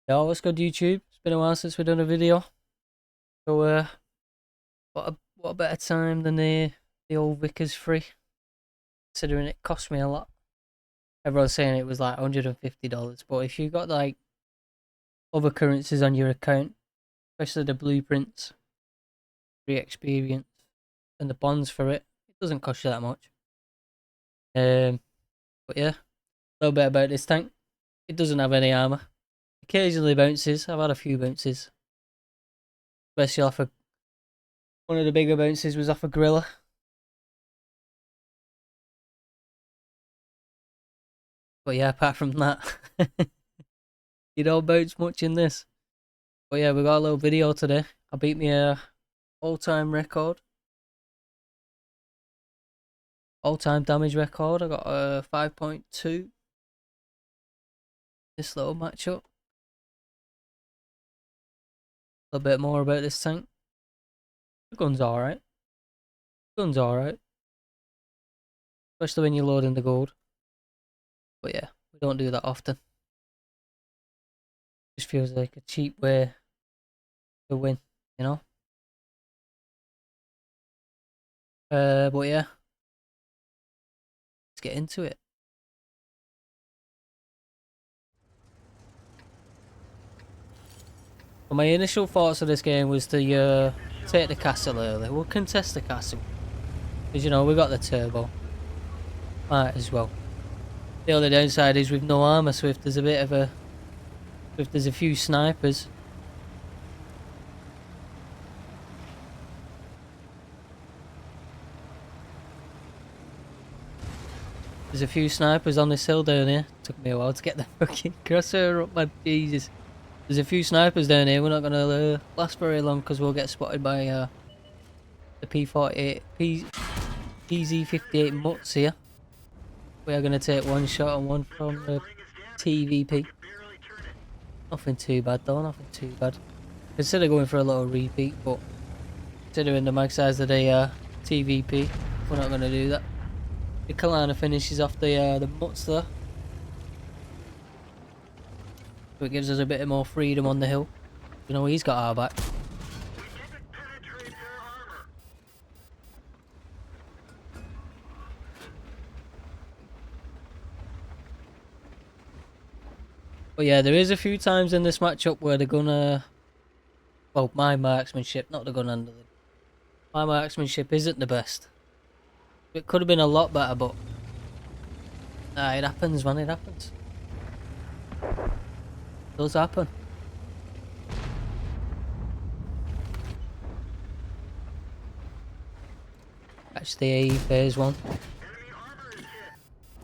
Yo, what's good, YouTube? It's been a while since we've done a video. So, what a better time than the old Vickers free, considering it cost me a lot. Everyone's saying it was like $150, but if you got like other currencies on your account, especially the blueprints, free experience, and the bonds for it, it doesn't cost you that much. But yeah, a little bit about this tank. It doesn't have any armor. Occasionally bounces. I've had a few bounces, especially off one of the bigger bounces was off a gorilla. But yeah, apart from that, you don't bounce much in this. But yeah, we got a little video today. I beat me all-time record. All-time damage record. I got a 5.2. This little matchup. A little bit more about this tank. The gun's alright. Gun's alright. Especially when you're loading the gold. But yeah, we don't do that often. Just feels like a cheap way to win, you know? But yeah. Let's get into it. Well, my initial thoughts of this game was to take the castle early. We'll contest the castle. Because, you know, we got the turbo. Might as well. The only downside is with no armor, so if there's a bit of a... if there's a few snipers... there's a few snipers on this hill down here. Took me a while to get the fucking crosshair up, man. Jesus. There's a few snipers down here. We're not going to last very long because we'll get spotted by the P48... PZ58 mutts here. We are going to take one shot on one from the TVP. Nothing too bad though, nothing too bad. Consider going for a little repeat, but considering the mag size of the TVP, we're not going to do that. The Kalana finishes off the mutts there. So it gives us a bit more freedom on the hill. You know, he's got our back. But yeah, there is a few times in this matchup where they're gonna... well, my marksmanship, not the gun handling. My marksmanship isn't the best. It could have been a lot better, but... nah, it happens, man, it happens. It does happen. Catch the AE phase one.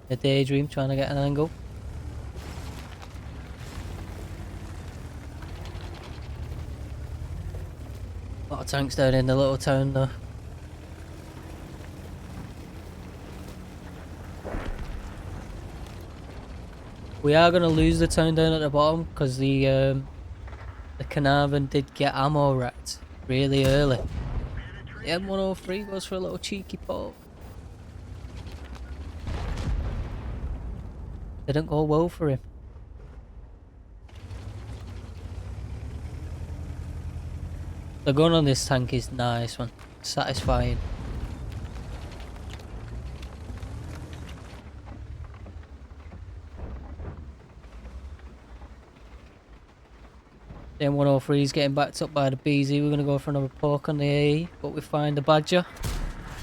The daydream, trying to get an angle. A lot of tanks down in the little town though. We are going to lose the town down at the bottom because the Carnarvon did get ammo wrecked really early. The M103 goes for a little cheeky poke. Didn't go well for him. The gun on this tank is nice, man. Satisfying. The M103 is getting backed up by the BZ. We're going to go for another poke on the AE, but we find the Badger.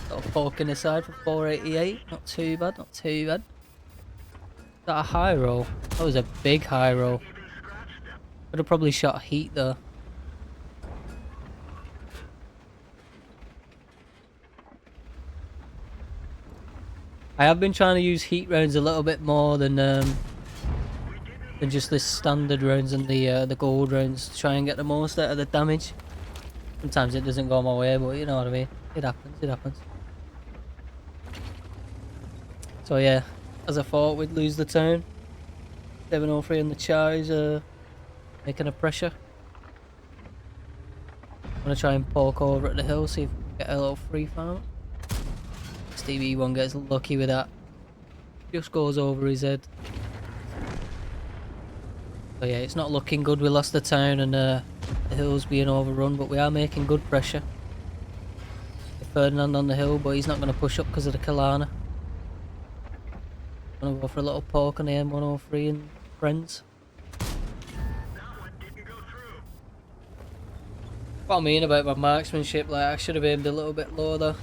Little poke in the side for 488. Not too bad, not too bad. Is that a high roll? That was a big high roll. Could have probably shot heat though. I have been trying to use heat rounds a little bit more than just the standard rounds and the gold rounds to try and get the most out of the damage. Sometimes it doesn't go my way, but you know what I mean. It happens, it happens. So yeah, as I thought, we'd lose the town. 703 on the charge, making a pressure. I'm gonna try and poke over at the hill, see if we can get a little free farm. Stevie 1 gets lucky with that. Just goes over his head. So yeah, it's not looking good. We lost the town and the hill's being overrun, but we are making good pressure. Ferdinand on the hill, but he's not going to push up because of the Kalana. Going to go for a little poke on the M103 and friends. What I mean about my marksmanship, like I should have aimed a little bit lower though.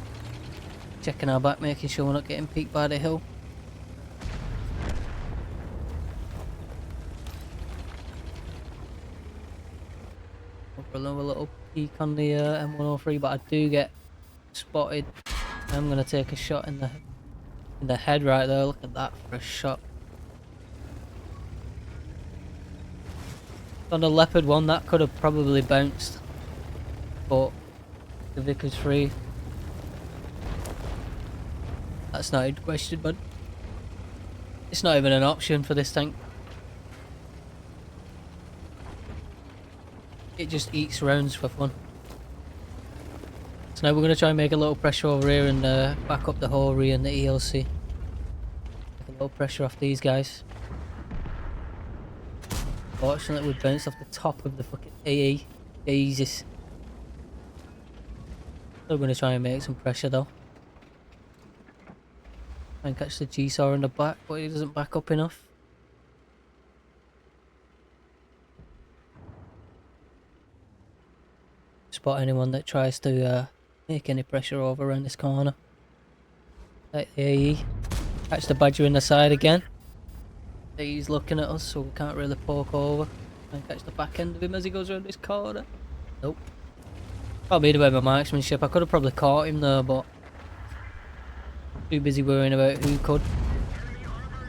Checking our back, making sure we're not getting peeked by the hill. Go for another little peek on the M103, but I do get spotted. I'm going to take a shot in the head right there. Look at that for a shot. On the Leopard one, that could have probably bounced. But the Vickers 3, that's not a question, but it's not even an option for this tank. It just eats rounds for fun. So now we're going to try and make a little pressure over here and back up the Hori and the ELC. Make a little pressure off these guys. Fortunately we bounced off the top of the fucking AE. Jesus. Still going to try and make some pressure though. Try and catch the G-Saw in the back, but he doesn't back up enough. Spot anyone that tries to make any pressure over around this corner. Like the AE. Catch the Badger in the side again. He's looking at us, so we can't really poke over. Try and catch the back end of him as he goes around this corner. Nope. What I mean about my marksmanship, I could have probably caught him there, but too busy worrying about who could.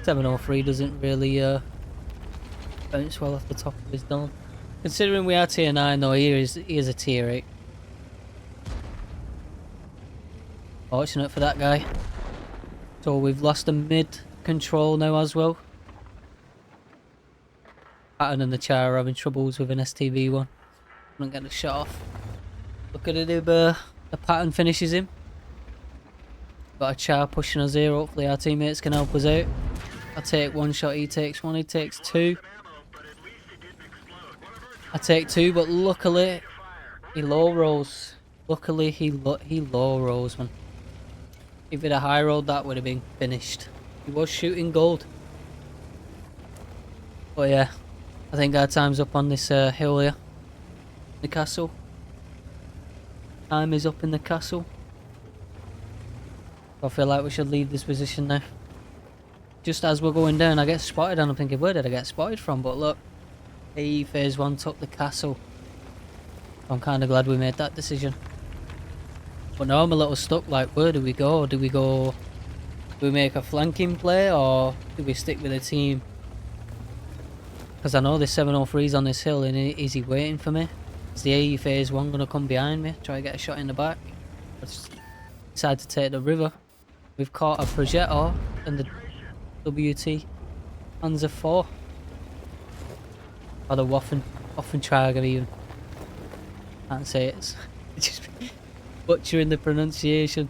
703 doesn't really bounce well off the top of his dome. Considering we are tier 9 though, he is a tier 8. Fortunate for that guy. So we've lost the mid control now as well. Patton and the Char are having troubles with an STV1. Couldn't get the shot off. Look at it if the Patton finishes him. Got a Char pushing us here, hopefully our teammates can help us out. I take one shot, he takes one, he takes two. I take two, but luckily he low rolls. Luckily he low rolls, man. If it had high rolled, that would have been finished. He was shooting gold. But yeah, I think our time's up on this hill here. The castle. Time is up in the castle. I feel like we should leave this position now. Just as we're going down, I get spotted and I'm thinking, where did I get spotted from? But look, AE phase 1 took the castle. I'm kind of glad we made that decision. But now I'm a little stuck, like where do we go? Do we make a flanking play or do we stick with the team? Because I know the 703's on this hill and is he waiting for me? Is the AE phase 1 going to come behind me? Try to get a shot in the back? Let's decide to take the river. We've caught a Progetto and the WT Panzer 4. Or the Waffentrager even. Can't say it. Just butchering the pronunciation.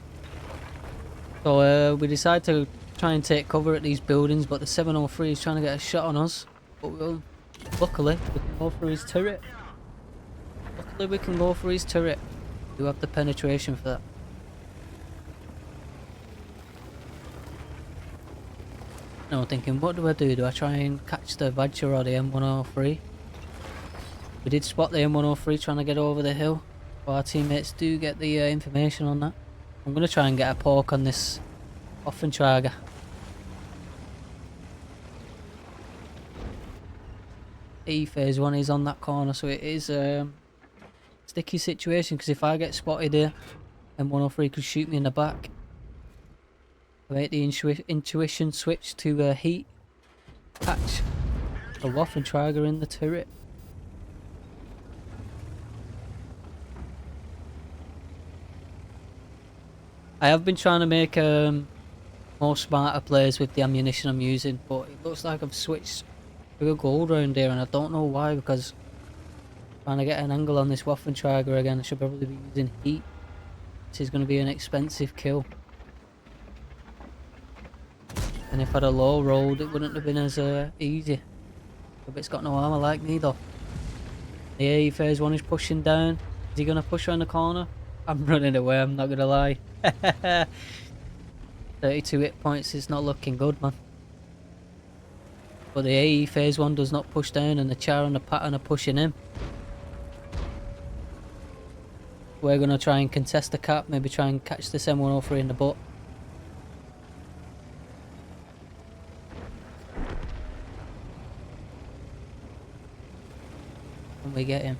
So we decide to try and take cover at these buildings, but the 703 is trying to get a shot on us. But luckily we can go for his turret. Luckily we can go for his turret. We have the penetration for that. Now I'm thinking, what do I do? Do I try and catch the Badger or the M103? We did spot the M103 trying to get over the hill. But our teammates do get the information on that. I'm going to try and get a poke on this Waffentrager. E phase 1 is on that corner, so it is a sticky situation, because if I get spotted here, M103 could shoot me in the back. I make the intuition switch to heat. Catch the Waffentrager in the turret. I have been trying to make more smarter plays with the ammunition I'm using, but it looks like I've switched to a gold round here and I don't know why, because I'm trying to get an angle on this Waffentrager again. I should probably be using heat. This is going to be an expensive kill. And if I'd have low rolled, it wouldn't have been as easy. But it's got no armor like me though. The AE phase one is pushing down. Is he gonna push around the corner? I'm running away, I'm not gonna lie. 32 hit points is not looking good, man. But the AE phase one does not push down, and the Char and the Pattern are pushing him. We're gonna try and contest the cap, maybe try and catch this M103 in the butt. Can we get him?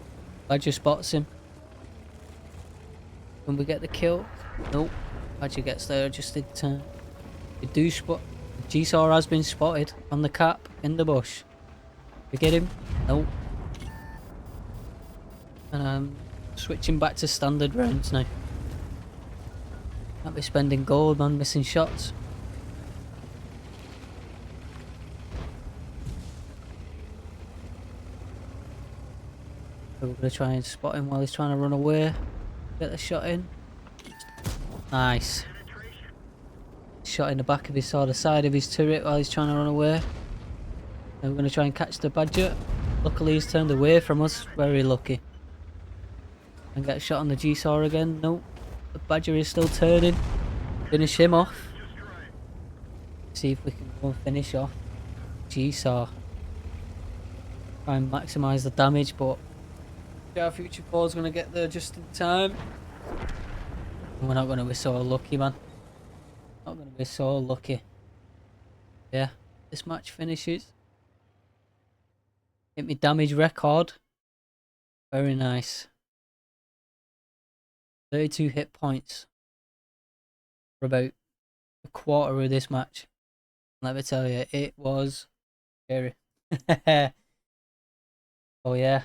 Badger spots him. Can we get the kill? Nope. Badger gets there just in time. We do spot. G-Saw has been spotted on the cap in the bush. We get him? Nope. And I'm switching back to standard rounds now. Can't be spending gold, man, missing shots. So we're going to try and spot him while he's trying to run away. Get the shot in. Nice. Shot in the back of his sword, the side of his turret while he's trying to run away. And we're going to try and catch the Badger. Luckily he's turned away from us. Very lucky. And get a shot on the G-Saw again. Nope. The Badger is still turning. Finish him off. See if we can go and finish off G-Saw. Try and maximise the damage, but our future Paul's is going to get there just in time. And we're not going to be so lucky, man. Not going to be so lucky. Yeah, this match finishes. Hit me damage record. Very nice. 32 hit points for about a quarter of this match. Let me tell you, it was scary. Oh yeah.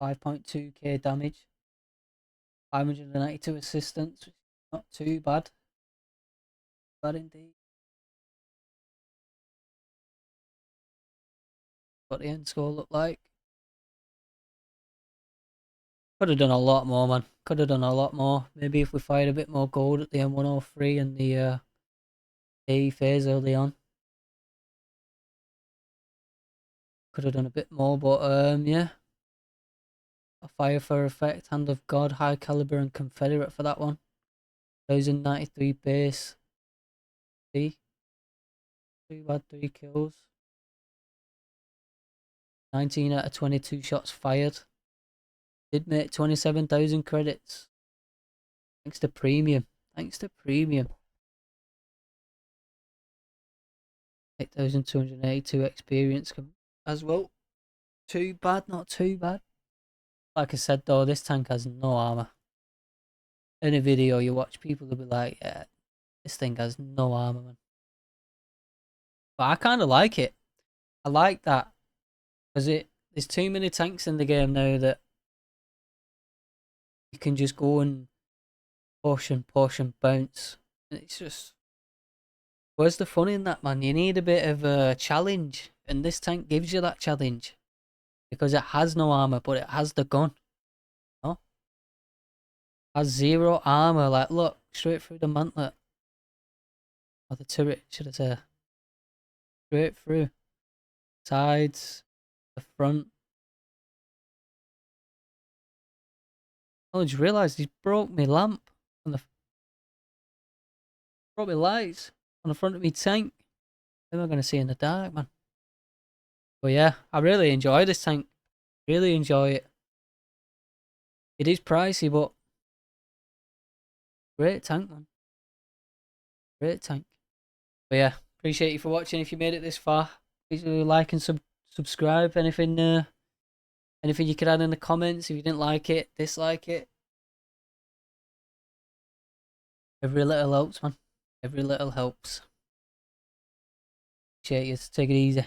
$5.2k damage. 592 assistance, which is not too bad. Bad indeed. What the end score looked like. Could have done a lot more, man. Could have done a lot more. Maybe if we fired a bit more gold at the M103 and the A phase early on. Could have done a bit more, but yeah. A fire for effect, Hand of God, High Caliber and Confederate for that one. 1093 base. See? Too bad, 3 kills. 19 out of 22 shots fired. Did make 27,000 credits. Thanks to premium. Thanks to premium. 8,282 experience as well. Too bad, not too bad. Like I said though, this tank has no armor. In a video you watch, people will be like, yeah, this thing has no armor, man. But I kind of like it. I like that. Because there's too many tanks in the game now that you can just go and push and bounce. It's just, where's the fun in that, man? You need a bit of a challenge. And this tank gives you that challenge. Because it has no armor, but it has the gun. No? Has 0 armor. Like, look, straight through the mantlet. Or the turret, should I say. Straight through. Sides. The front. Oh, I just realised he's broke my lamp. Broke my lights. On the front of me tank. What am I going to see in the dark, man? But yeah, I really enjoy this tank. Really enjoy it. It is pricey, but great tank, man. Great tank. But yeah, appreciate you for watching. If you made it this far, please do like and subscribe. Anything you could add in the comments. If you didn't like it, dislike it. Every little helps, man. Every little helps. Appreciate you. Take it easy.